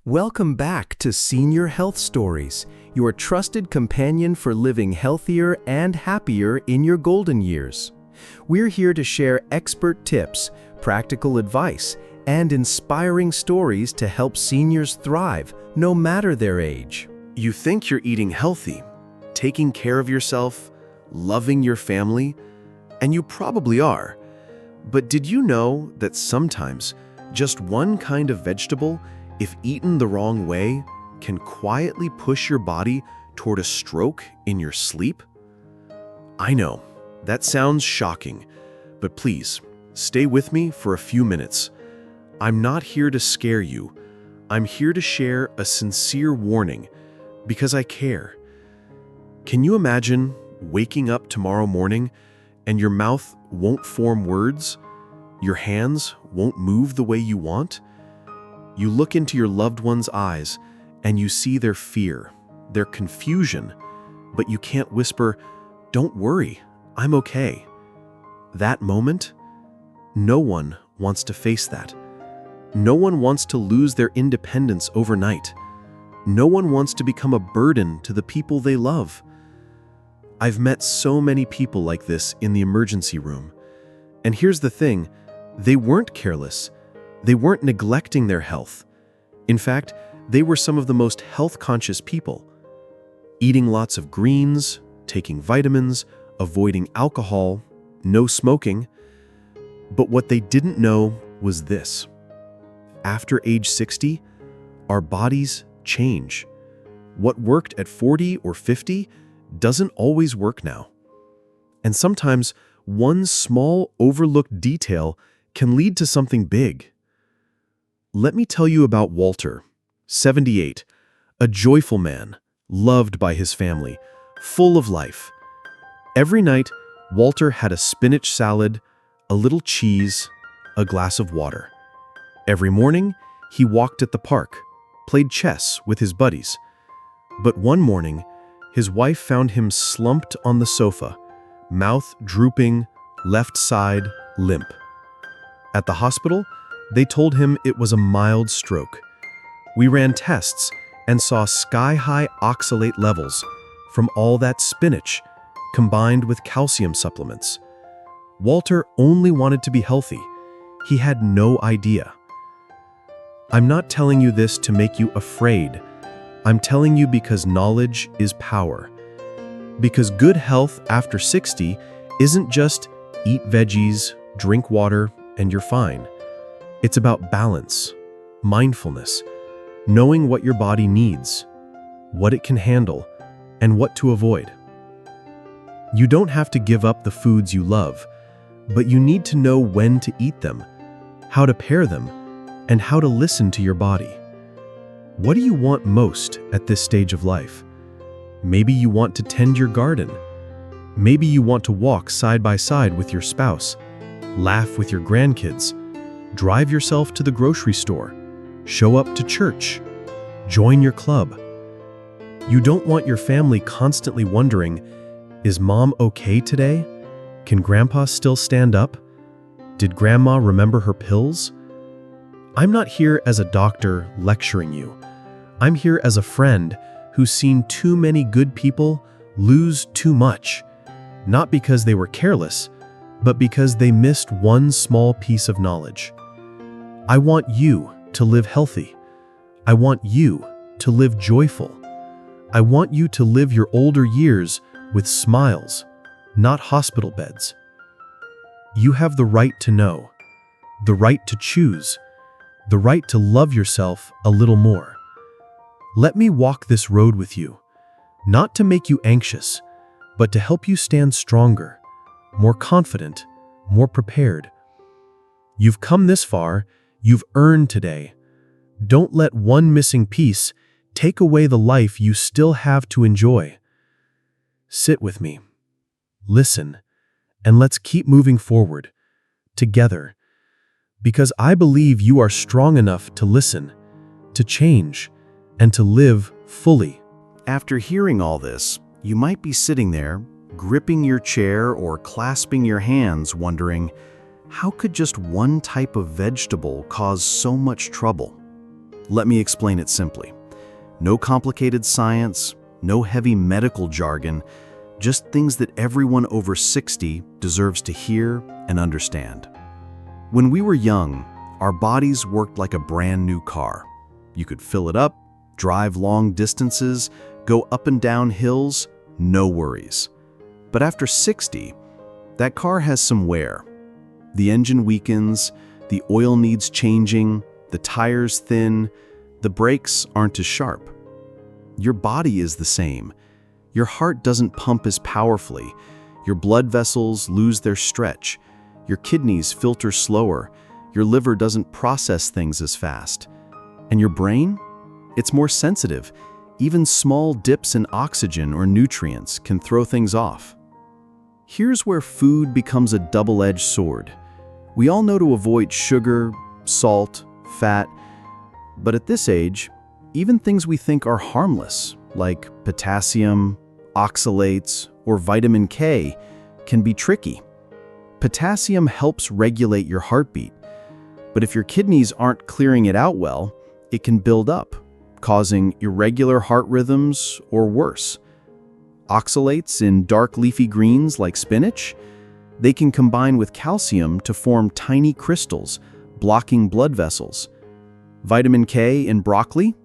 Welcome back to Senior Health Stories, your trusted companion for living healthier and happier in your golden years. We're here to share expert tips, practical advice, and inspiring stories to help seniors thrive, no matter their age. You think you're eating healthy, taking care of yourself, loving your family, and you probably are. But did you know that sometimes just one kind of vegetable, if eaten the wrong way, can quietly push your body toward a stroke in your sleep? I know, that sounds shocking, but please, stay with me for a few minutes. I'm not here to scare you. I'm here to share a sincere warning, because I care. Can you imagine waking up tomorrow morning and your mouth won't form words? Your hands won't move the way you want? You look into your loved one's eyes and you see their fear, their confusion, but you can't whisper, "Don't worry, I'm okay." That moment, no one wants to face that. No one wants to lose their independence overnight. No one wants to become a burden to the people they love. I've met so many people like this in the emergency room. And here's the thing, they weren't careless. They weren't neglecting their health. In fact, they were some of the most health-conscious people. Eating lots of greens, taking vitamins, avoiding alcohol, no smoking. But what they didn't know was this. After age 60, our bodies change. What worked at 40 or 50 doesn't always work now. And sometimes one small overlooked detail can lead to something big. Let me tell you about Walter, 78, a joyful man, loved by his family, full of life. Every night, Walter had a spinach salad, a little cheese, a glass of water. Every morning, he walked at the park, played chess with his buddies. But one morning, his wife found him slumped on the sofa, mouth drooping, left side limp. At the hospital, they told him it was a mild stroke. We ran tests and saw sky-high oxalate levels from all that spinach combined with calcium supplements. Walter only wanted to be healthy. He had no idea. I'm not telling you this to make you afraid. I'm telling you because knowledge is power. Because good health after 60 isn't just eat veggies, drink water, and you're fine. It's about balance, mindfulness, knowing what your body needs, what it can handle, and what to avoid. You don't have to give up the foods you love, but you need to know when to eat them, how to pair them, and how to listen to your body. What do you want most at this stage of life? Maybe you want to tend your garden. Maybe you want to walk side by side with your spouse, laugh with your grandkids, drive yourself to the grocery store, show up to church, join your club. You don't want your family constantly wondering, is mom okay today? Can grandpa still stand up? Did grandma remember her pills? I'm not here as a doctor lecturing you. I'm here as a friend who's seen too many good people lose too much, not because they were careless, but because they missed one small piece of knowledge. I want you to live healthy. I want you to live joyful. I want you to live your older years with smiles, not hospital beds. You have the right to know, the right to choose, the right to love yourself a little more. Let me walk this road with you, not to make you anxious, but to help you stand stronger, more confident, more prepared. You've come this far. You've earned today. Don't let one missing piece take away the life you still have to enjoy. Sit with me, listen, and let's keep moving forward, together, because I believe you are strong enough to listen, to change, and to live fully. After hearing all this, you might be sitting there, gripping your chair or clasping your hands, wondering, how could just one type of vegetable cause so much trouble? Let me explain it simply. No complicated science, no heavy medical jargon, just things that everyone over 60 deserves to hear and understand. When we were young, our bodies worked like a brand new car. You could fill it up, drive long distances, go up and down hills, no worries. But after 60, that car has some wear. The engine weakens, the oil needs changing, the tires thin, the brakes aren't as sharp. Your body is the same. Your heart doesn't pump as powerfully. Your blood vessels lose their stretch. Your kidneys filter slower. Your liver doesn't process things as fast. And your brain? It's more sensitive. Even small dips in oxygen or nutrients can throw things off. Here's where food becomes a double-edged sword. We all know to avoid sugar, salt, fat, but at this age, even things we think are harmless, like potassium, oxalates, or vitamin K, can be tricky. Potassium helps regulate your heartbeat, but if your kidneys aren't clearing it out well, it can build up, causing irregular heart rhythms or worse. Oxalates in dark leafy greens like spinach, they can combine with calcium to form tiny crystals, blocking blood vessels. Vitamin K in broccoli?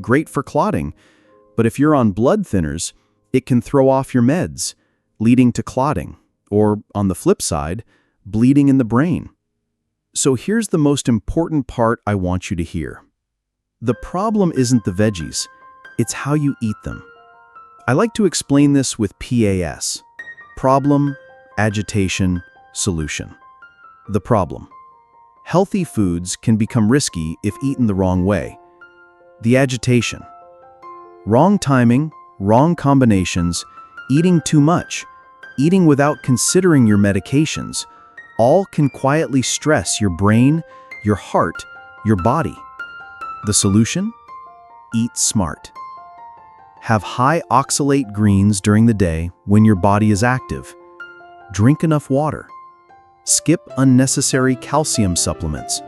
Great for clotting, but if you're on blood thinners, it can throw off your meds, leading to clotting, or, on the flip side, bleeding in the brain. So here's the most important part I want you to hear. The problem isn't the veggies, it's how you eat them. I like to explain this with PAS. Problem, agitation, solution. The problem. Healthy foods can become risky if eaten the wrong way. The agitation. Wrong timing, wrong combinations, eating too much, eating without considering your medications, all can quietly stress your brain, your heart, your body. The solution? Eat smart. Have high oxalate greens during the day when your body is active. Drink enough water. Skip unnecessary calcium supplements.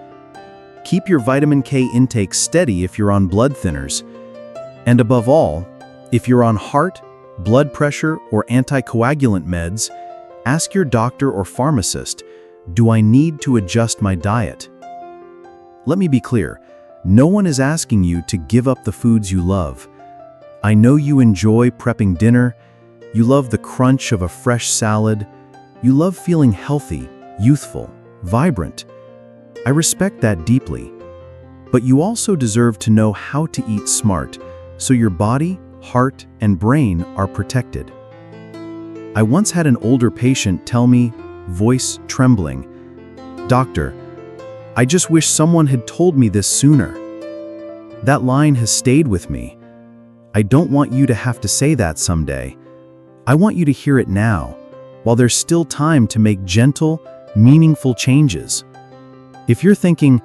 Keep your vitamin K intake steady if you're on blood thinners. And above all, if you're on heart, blood pressure, or anticoagulant meds, ask your doctor or pharmacist, do I need to adjust my diet? Let me be clear, no one is asking you to give up the foods you love. I know you enjoy prepping dinner, you love the crunch of a fresh salad, you love feeling healthy, youthful, vibrant. I respect that deeply. But you also deserve to know how to eat smart so your body, heart, and brain are protected. I once had an older patient tell me, voice trembling, "Doctor, I just wish someone had told me this sooner." That line has stayed with me. I don't want you to have to say that someday. I want you to hear it now, while there's still time to make gentle, meaningful changes. If you're thinking,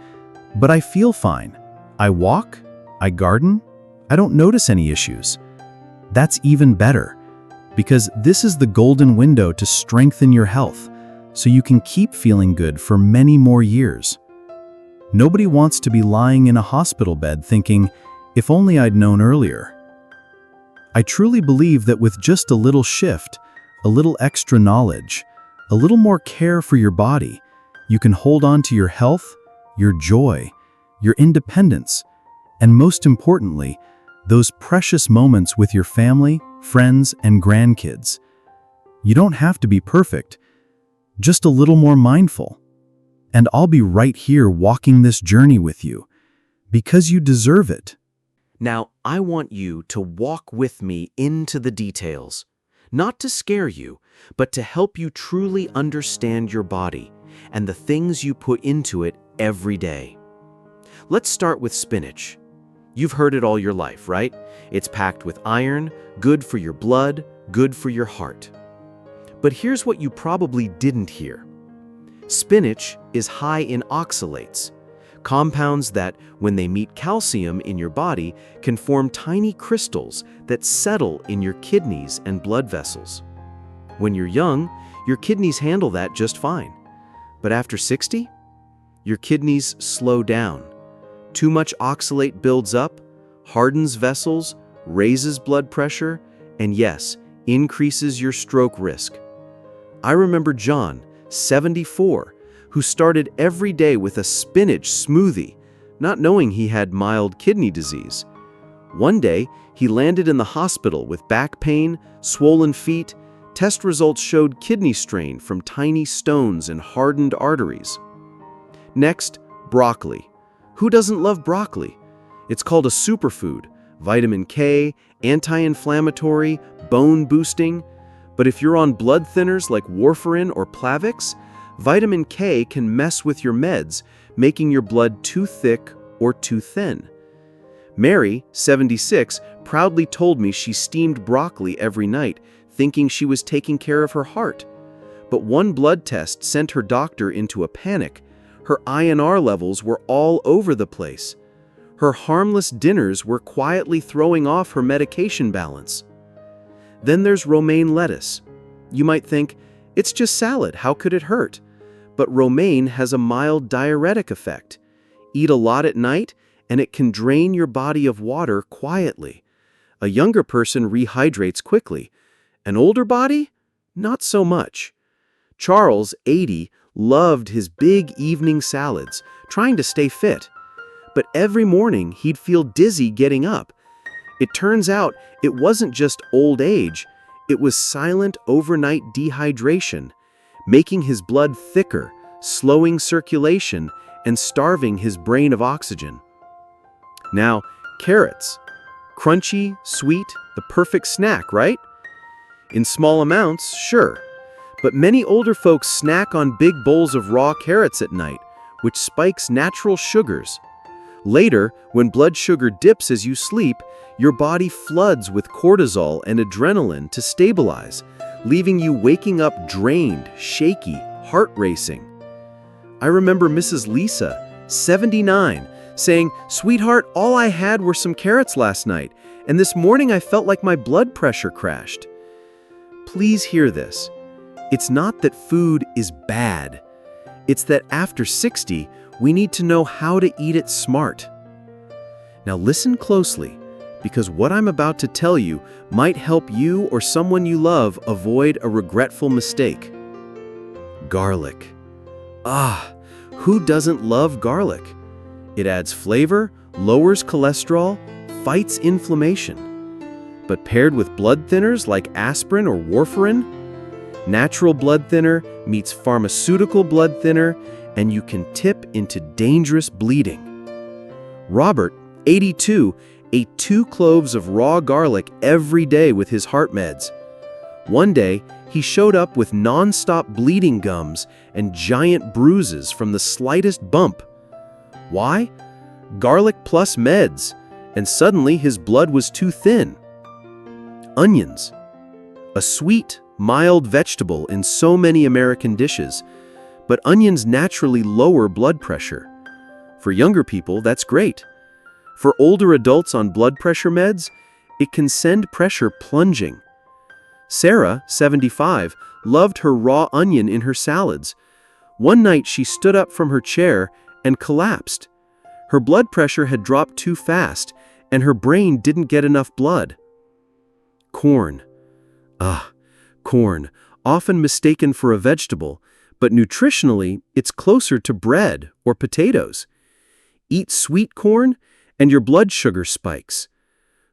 but I feel fine, I walk, I garden, I don't notice any issues, that's even better, because this is the golden window to strengthen your health, so you can keep feeling good for many more years. Nobody wants to be lying in a hospital bed thinking, if only I'd known earlier. I truly believe that with just a little shift, a little extra knowledge, a little more care for your body, you can hold on to your health, your joy, your independence, and most importantly, those precious moments with your family, friends, and grandkids. You don't have to be perfect, just a little more mindful. And I'll be right here walking this journey with you, because you deserve it. Now, I want you to walk with me into the details, not to scare you, but to help you truly understand your body and the things you put into it every day. Let's start with spinach. You've heard it all your life, right? It's packed with iron, good for your blood, good for your heart. But here's what you probably didn't hear. Spinach is high in oxalates, compounds that, when they meet calcium in your body, can form tiny crystals that settle in your kidneys and blood vessels. When you're young, your kidneys handle that just fine. But after 60, your kidneys slow down. Too much oxalate builds up, hardens vessels, raises blood pressure, and yes, increases your stroke risk. I remember John, 74, who started every day with a spinach smoothie, not knowing he had mild kidney disease. One day, he landed in the hospital with back pain, swollen feet. Test results showed kidney strain from tiny stones and hardened arteries. Next, broccoli. Who doesn't love broccoli? It's called a superfood, vitamin K, anti-inflammatory, bone-boosting. But if you're on blood thinners like warfarin or Plavix, vitamin K can mess with your meds, making your blood too thick or too thin. Mary, 76, proudly told me she steamed broccoli every night, thinking she was taking care of her heart. But one blood test sent her doctor into a panic. Her INR levels were all over the place. Her harmless dinners were quietly throwing off her medication balance. Then there's romaine lettuce. You might think, it's just salad, how could it hurt? But romaine has a mild diuretic effect. Eat a lot at night, and it can drain your body of water quietly. A younger person rehydrates quickly. An older body? Not so much. Charles, 80, loved his big evening salads, trying to stay fit. But every morning he'd feel dizzy getting up. It turns out it wasn't just old age, it was silent overnight dehydration, making his blood thicker, slowing circulation, and starving his brain of oxygen. Now, carrots. Crunchy, sweet, the perfect snack, right? In small amounts, sure. But many older folks snack on big bowls of raw carrots at night, which spikes natural sugars. Later, when blood sugar dips as you sleep, your body floods with cortisol and adrenaline to stabilize, leaving you waking up drained, shaky, heart racing. I remember Mrs. Lisa, 79, saying, "Sweetheart, all I had were some carrots last night, and this morning I felt like my blood pressure crashed." Please hear this. It's not that food is bad. It's that after 60, we need to know how to eat it smart. Now listen closely, because what I'm about to tell you might help you or someone you love avoid a regretful mistake. Garlic. Who doesn't love garlic? It adds flavor, lowers cholesterol, fights inflammation. But paired with blood thinners like aspirin or warfarin, natural blood thinner meets pharmaceutical blood thinner, and you can tip into dangerous bleeding. Robert, 82, ate 2 cloves of raw garlic every day with his heart meds. One day, he showed up with non-stop bleeding gums and giant bruises from the slightest bump. Why? Garlic plus meds, and suddenly his blood was too thin. Onions. A sweet, mild vegetable in so many American dishes, but onions naturally lower blood pressure. For younger people, that's great. For older adults on blood pressure meds, it can send pressure plunging. Sarah, 75, loved her raw onion in her salads. One night she stood up from her chair and collapsed. Her blood pressure had dropped too fast, and her brain didn't get enough blood. Corn. Corn, often mistaken for a vegetable, but nutritionally, it's closer to bread or potatoes. Eat sweet corn, and your blood sugar spikes.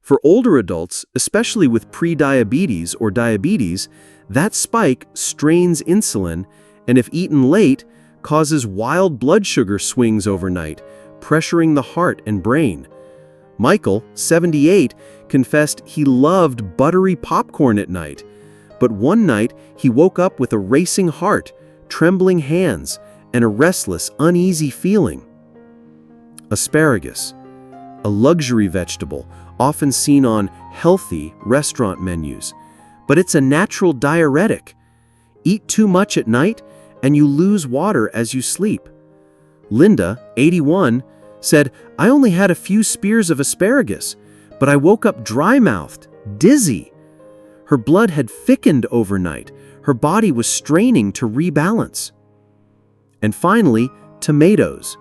For older adults, especially with pre-diabetes or diabetes, that spike strains insulin, and if eaten late, causes wild blood sugar swings overnight, pressuring the heart and brain. Michael, 78, confessed he loved buttery popcorn at night, but one night he woke up with a racing heart, trembling hands, and a restless, uneasy feeling. Asparagus. A luxury vegetable, often seen on healthy restaurant menus, but it's a natural diuretic. Eat too much at night, and you lose water as you sleep. Linda, 81, said, "I only had a few spears of asparagus, but I woke up dry-mouthed, dizzy." Her blood had thickened overnight. Her body was straining to rebalance. And finally, tomatoes.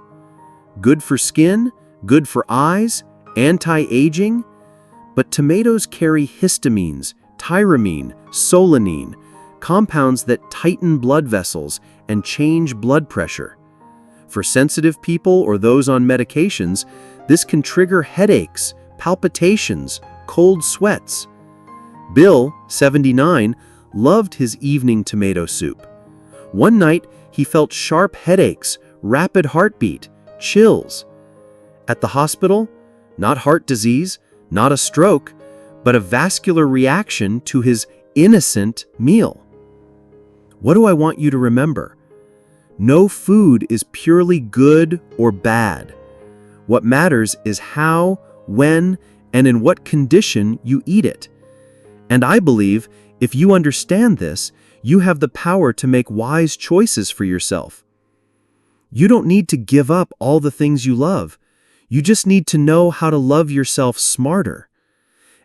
Good for skin, good for eyes, anti-aging. But tomatoes carry histamines, tyramine, solanine, compounds that tighten blood vessels and change blood pressure. For sensitive people or those on medications, this can trigger headaches, palpitations, cold sweats. Bill, 79, loved his evening tomato soup. One night, he felt sharp headaches, rapid heartbeat, chills. At the hospital, not heart disease, not a stroke, but a vascular reaction to his innocent meal. What do I want you to remember? No food is purely good or bad. What matters is how, when, and in what condition you eat it. And I believe if you understand this, you have the power to make wise choices for yourself. You don't need to give up all the things you love. You just need to know how to love yourself smarter.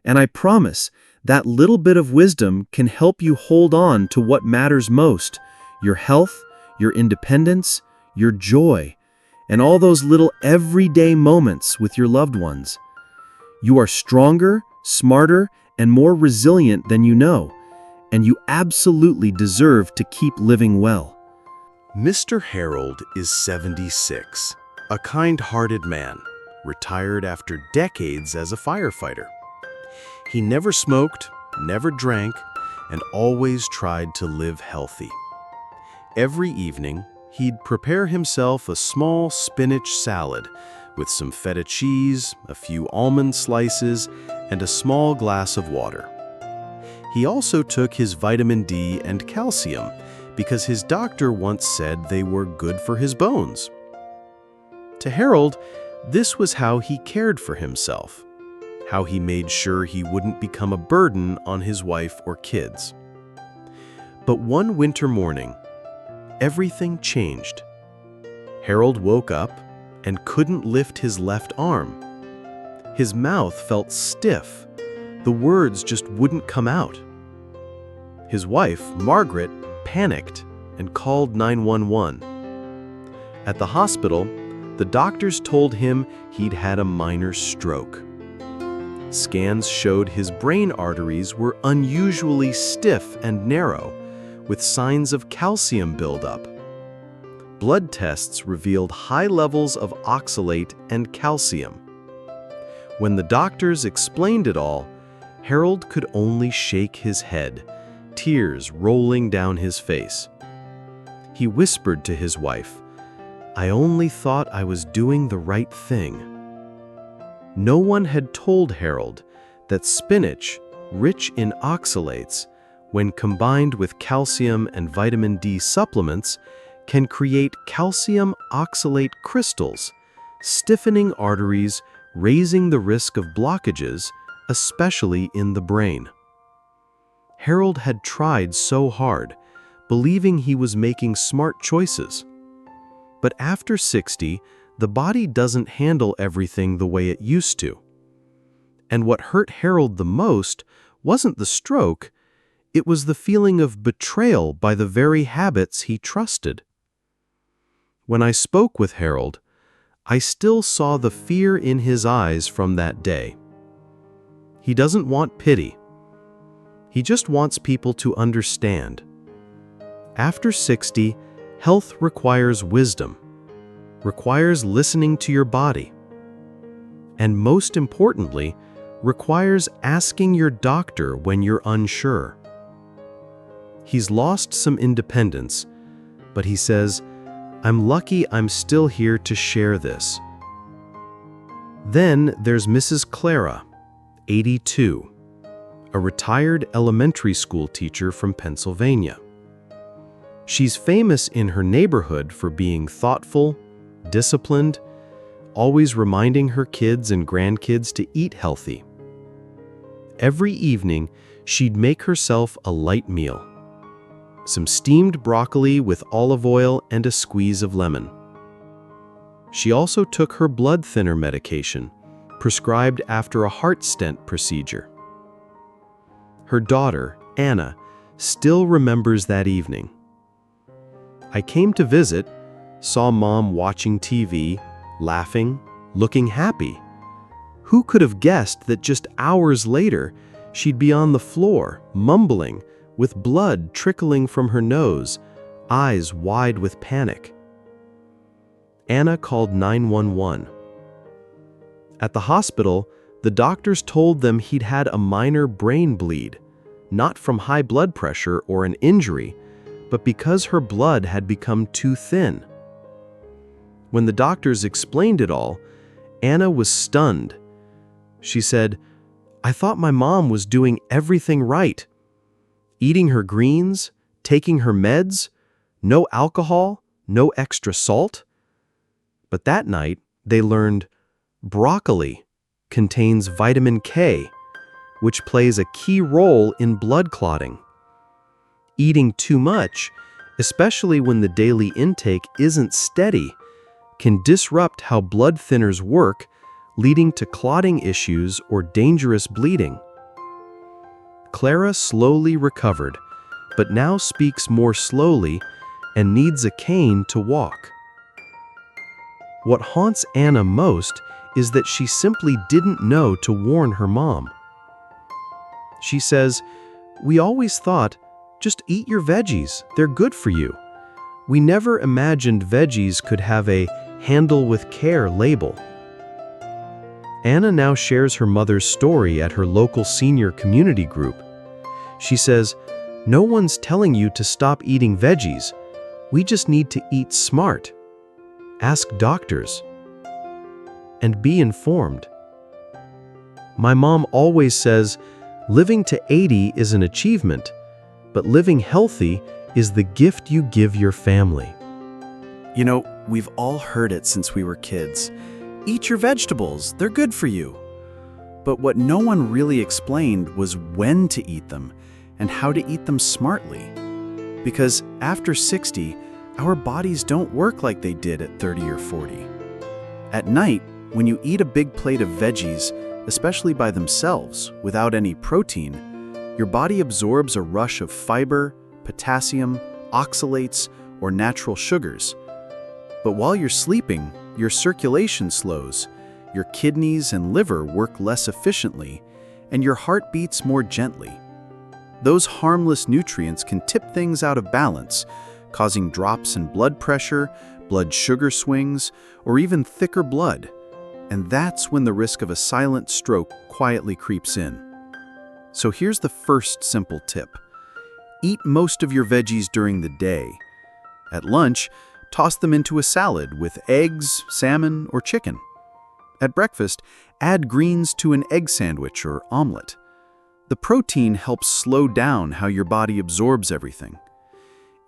And I promise that little bit of wisdom can help you hold on to what matters most: your health, your independence, your joy, and all those little everyday moments with your loved ones. You are stronger, smarter, and more resilient than you know, and you absolutely deserve to keep living well. Mr. Harold is 76, a kind-hearted man, retired after decades as a firefighter. He never smoked, never drank, and always tried to live healthy. Every evening, he'd prepare himself a small spinach salad with some feta cheese, a few almond slices, and a small glass of water. He also took his vitamin D and calcium because his doctor once said they were good for his bones. To Harold, this was how he cared for himself, how he made sure he wouldn't become a burden on his wife or kids. But one winter morning, everything changed. Harold woke up and couldn't lift his left arm. His mouth felt stiff. The words just wouldn't come out. His wife, Margaret, panicked and called 911. At the hospital, the doctors told him he'd had a minor stroke. Scans showed his brain arteries were unusually stiff and narrow, with signs of calcium buildup. Blood tests revealed high levels of oxalate and calcium. When the doctors explained it all, Harold could only shake his head, tears rolling down his face. He whispered to his wife, "I only thought I was doing the right thing." No one had told Harold that spinach, rich in oxalates, when combined with calcium and vitamin D supplements, can create calcium oxalate crystals, stiffening arteries, raising the risk of blockages, especially in the brain. Harold had tried so hard, believing he was making smart choices. But after 60, the body doesn't handle everything the way it used to. And what hurt Harold the most wasn't the stroke, it was the feeling of betrayal by the very habits he trusted. When I spoke with Harold, I still saw the fear in his eyes from that day. He doesn't want pity. He just wants people to understand. After 60, health requires wisdom, requires listening to your body, and most importantly, requires asking your doctor when you're unsure. He's lost some independence, but he says, "I'm lucky I'm still here to share this." Then there's Mrs. Clara, 82, a retired elementary school teacher from Pennsylvania. She's famous in her neighborhood for being thoughtful, disciplined, always reminding her kids and grandkids to eat healthy. Every evening, she'd make herself a light meal: some steamed broccoli with olive oil and a squeeze of lemon. She also took her blood thinner medication, prescribed after a heart stent procedure. Her daughter, Anna, still remembers that evening. "I came to visit, saw Mom watching TV, laughing, looking happy. Who could have guessed that just hours later, she'd be on the floor, mumbling, with blood trickling from her nose, eyes wide with panic? Anna called 911. At the hospital, the doctors told them he'd had a minor brain bleed, not from high blood pressure or an injury, but because her blood had become too thin. When the doctors explained it all, Anna was stunned. She said, "I thought my mom was doing everything right. Eating her greens, taking her meds, no alcohol, no extra salt." But that night, they learned broccoli contains vitamin K, which plays a key role in blood clotting. Eating too much, especially when the daily intake isn't steady, can disrupt how blood thinners work, leading to clotting issues or dangerous bleeding. Clara slowly recovered, but now speaks more slowly and needs a cane to walk. What haunts Anna most is that she simply didn't know to warn her mom. She says, "We always thought, just eat your veggies, they're good for you. We never imagined veggies could have a 'handle with care' label." Anna now shares her mother's story at her local senior community group. She says, "No one's telling you to stop eating veggies. We just need to eat smart. Ask doctors. And be informed. My mom always says, living to 80 is an achievement, but living healthy is the gift you give your family." You know, we've all heard it since we were kids. Eat your vegetables, they're good for you. But what no one really explained was when to eat them and how to eat them smartly. Because after 60, our bodies don't work like they did at 30 or 40. At night, when you eat a big plate of veggies, especially by themselves, without any protein, your body absorbs a rush of fiber, potassium, oxalates, or natural sugars. But while you're sleeping, your circulation slows, your kidneys and liver work less efficiently, and your heart beats more gently. Those harmless nutrients can tip things out of balance, causing drops in blood pressure, blood sugar swings, or even thicker blood. And that's when the risk of a silent stroke quietly creeps in. So here's the first simple tip. Eat most of your veggies during the day. At lunch, toss them into a salad with eggs, salmon, or chicken. At breakfast, add greens to an egg sandwich or omelet. The protein helps slow down how your body absorbs everything.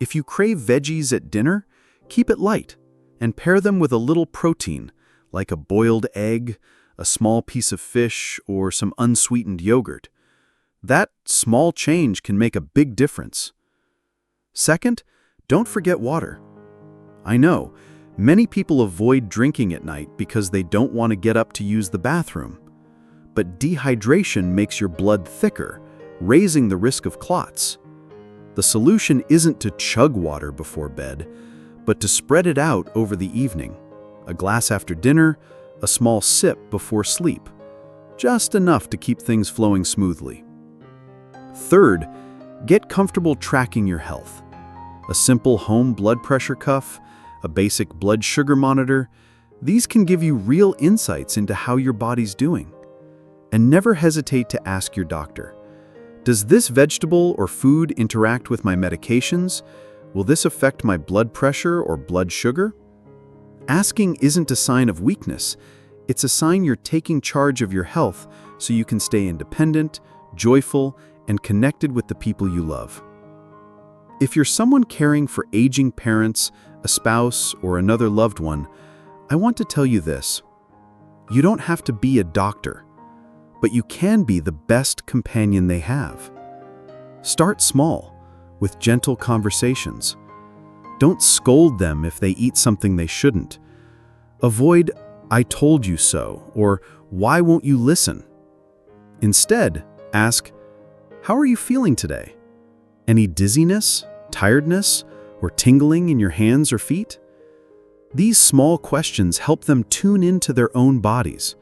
If you crave veggies at dinner, keep it light and pair them with a little protein, like a boiled egg, a small piece of fish, or some unsweetened yogurt. That small change can make a big difference. Second, don't forget water. I know, many people avoid drinking at night because they don't want to get up to use the bathroom. But dehydration makes your blood thicker, raising the risk of clots. The solution isn't to chug water before bed, but to spread it out over the evening. A glass after dinner, a small sip before sleep. Just enough to keep things flowing smoothly. Third, get comfortable tracking your health. A simple home blood pressure cuff, a basic blood sugar monitor, these can give you real insights into how your body's doing. And never hesitate to ask your doctor, does this vegetable or food interact with my medications? Will this affect my blood pressure or blood sugar? Asking isn't a sign of weakness. It's a sign you're taking charge of your health so you can stay independent, joyful, and connected with the people you love. If you're someone caring for aging parents, a spouse, or another loved one, I want to tell you this. You don't have to be a doctor, but you can be the best companion they have. Start small, with gentle conversations. Don't scold them if they eat something they shouldn't. Avoid, "I told you so," or "Why won't you listen?" Instead, ask, "How are you feeling today? Any dizziness, tiredness, or tingling in your hands or feet?" These small questions help them tune into their own bodies.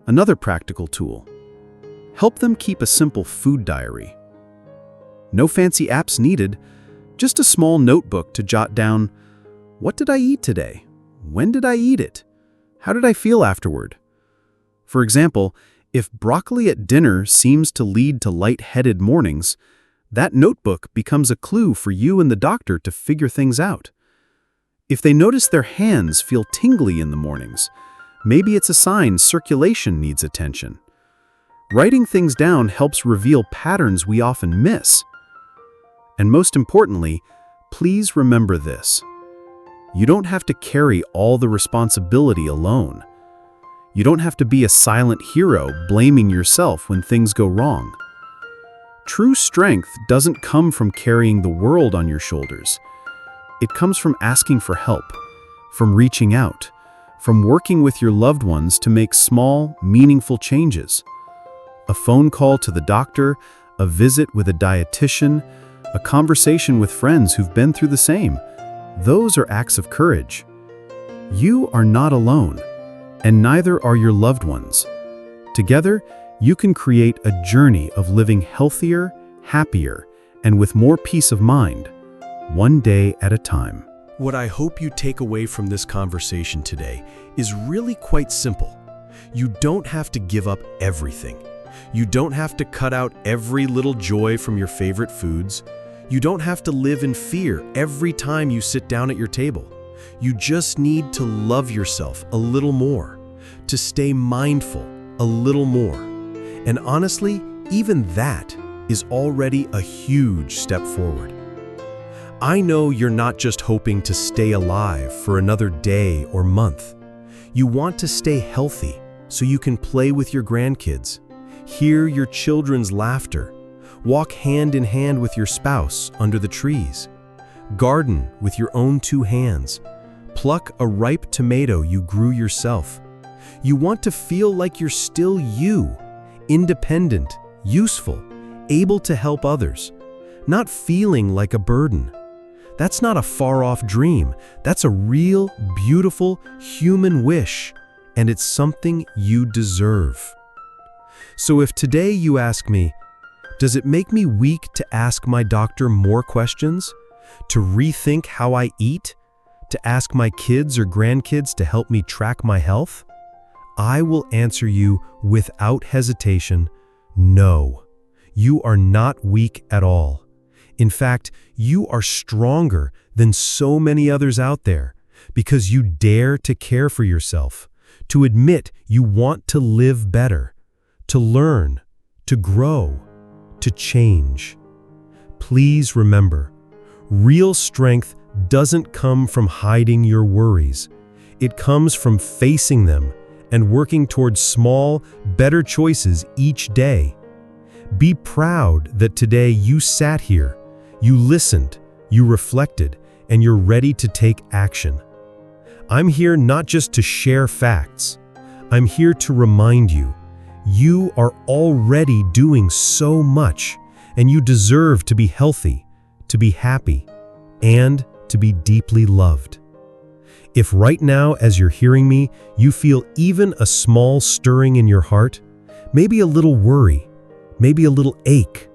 Another practical tool: help them keep a simple food diary. No fancy apps needed, just a small notebook to jot down, what did I eat today? When did I eat it? How did I feel afterward? For example, if broccoli at dinner seems to lead to lightheaded mornings, that notebook becomes a clue for you and the doctor to figure things out. If they notice their hands feel tingly in the mornings, maybe it's a sign circulation needs attention. Writing things down helps reveal patterns we often miss. And most importantly, please remember this: you don't have to carry all the responsibility alone. You don't have to be a silent hero blaming yourself when things go wrong. True strength doesn't come from carrying the world on your shoulders. It comes from asking for help, from reaching out, from working with your loved ones to make small, meaningful changes. A phone call to the doctor, a visit with a dietitian, a conversation with friends who've been through the same. Those are acts of courage. You are not alone, and neither are your loved ones. Together, you can create a journey of living healthier, happier, and with more peace of mind, one day at a time. What I hope you take away from this conversation today is really quite simple. You don't have to give up everything. You don't have to cut out every little joy from your favorite foods. You don't have to live in fear every time you sit down at your table. You just need to love yourself a little more, to stay mindful a little more. And honestly, even that is already a huge step forward. I know you're not just hoping to stay alive for another day or month. You want to stay healthy so you can play with your grandkids, hear your children's laughter, walk hand in hand with your spouse under the trees, garden with your own two hands, pluck a ripe tomato you grew yourself. You want to feel like you're still you, independent, useful, able to help others, not feeling like a burden. That's not a far-off dream. That's a real, beautiful, human wish, and it's something you deserve. So if today you ask me, does it make me weak to ask my doctor more questions? To rethink how I eat? To ask my kids or grandkids to help me track my health? I will answer you without hesitation, no. You are not weak at all. In fact, you are stronger than so many others out there because you dare to care for yourself, to admit you want to live better, to learn, to grow, to change. Please remember, real strength doesn't come from hiding your worries. It comes from facing them and working towards small, better choices each day. Be proud that today you sat here, you listened, you reflected, and you're ready to take action. I'm here not just to share facts. I'm here to remind you, you are already doing so much, and you deserve to be healthy, to be happy, and to be deeply loved. If right now, as you're hearing me, you feel even a small stirring in your heart, maybe a little worry, maybe a little ache,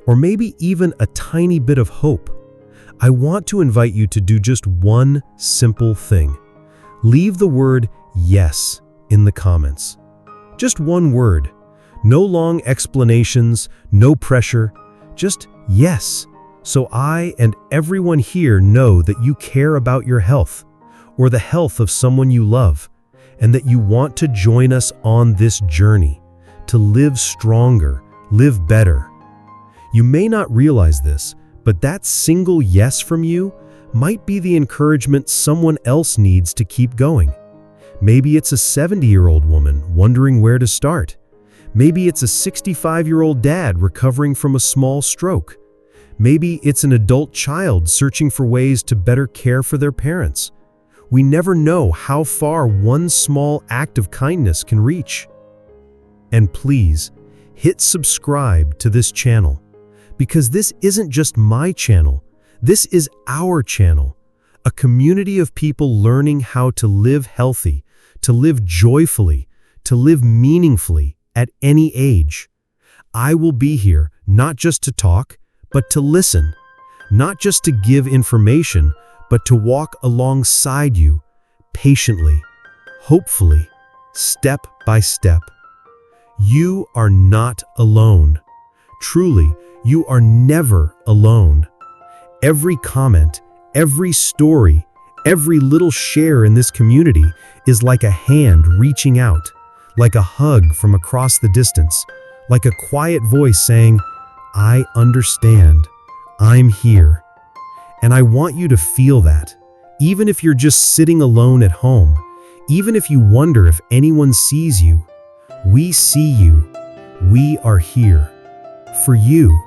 or maybe even a tiny bit of hope, I want to invite you to do just one simple thing. Leave the word yes in the comments. Just one word. No long explanations, no pressure, just yes. So I and everyone here know that you care about your health or the health of someone you love, and that you want to join us on this journey to live stronger, live better. You may not realize this, but that single yes from you might be the encouragement someone else needs to keep going. Maybe it's a 70-year-old woman wondering where to start. Maybe it's a 65-year-old dad recovering from a small stroke. Maybe it's an adult child searching for ways to better care for their parents. We never know how far one small act of kindness can reach. And please, hit subscribe to this channel, because this isn't just my channel, this is our channel, a community of people learning how to live healthy, to live joyfully, to live meaningfully at any age. I will be here not just to talk, but to listen, not just to give information, but to walk alongside you, patiently, hopefully, step by step. You are not alone. Truly, you are never alone. Every comment, every story, every little share in this community is like a hand reaching out, like a hug from across the distance, like a quiet voice saying, "I understand. I'm here." And I want you to feel that, even if you're just sitting alone at home, even if you wonder if anyone sees you. We see you. We are here. For you.